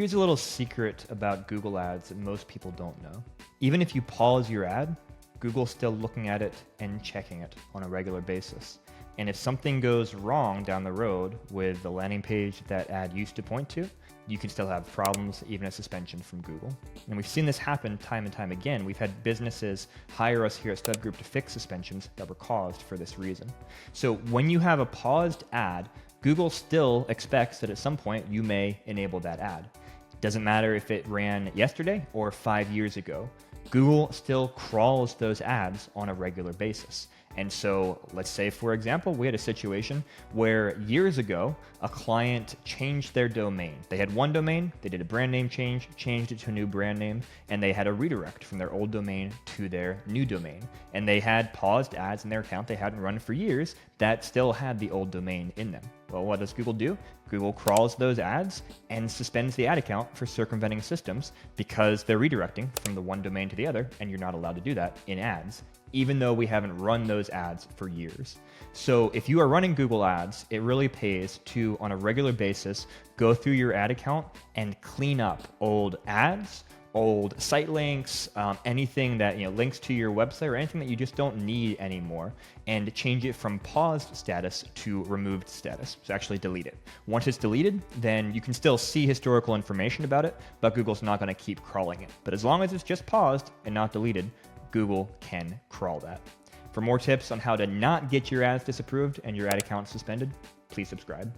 Here's a little secret about Google Ads that most people don't know. Even if you pause your ad, Google's still looking at it and checking it on a regular basis. And if something goes wrong down the road with the landing page that ad used to point to, you can still have problems, even a suspension from Google. And we've seen this happen time and time again. We've had businesses hire us here at StubGroup to fix suspensions that were caused for this reason. So when you have a paused ad, Google still expects that at some point you may enable that ad. Doesn't matter if it ran yesterday or 5 years ago. Google still crawls those ads on a regular basis. And so let's say, for example, we had a situation where years ago, a client changed their domain. They had one domain, they did a brand name change, changed it to a new brand name, and they had a redirect from their old domain to their new domain. And they had paused ads in their account they hadn't run for years that still had the old domain in them. Well, what does Google do? Google crawls those ads and suspends the ad account for circumventing systems because they're redirecting from the one domain to the other, and you're not allowed to do that in ads, even though we haven't run those ads for years. So if you are running Google Ads, it really pays to, on a regular basis, go through your ad account and clean up old ads, old site links, anything that links to your website or anything that you just don't need anymore, and change it from paused status to removed status. So actually delete it. Once it's deleted, then you can still see historical information about it, but Google's not going to keep crawling it. But as long as it's just paused and not deleted, Google can crawl that. For more tips on how to not get your ads disapproved and your ad account suspended, please subscribe.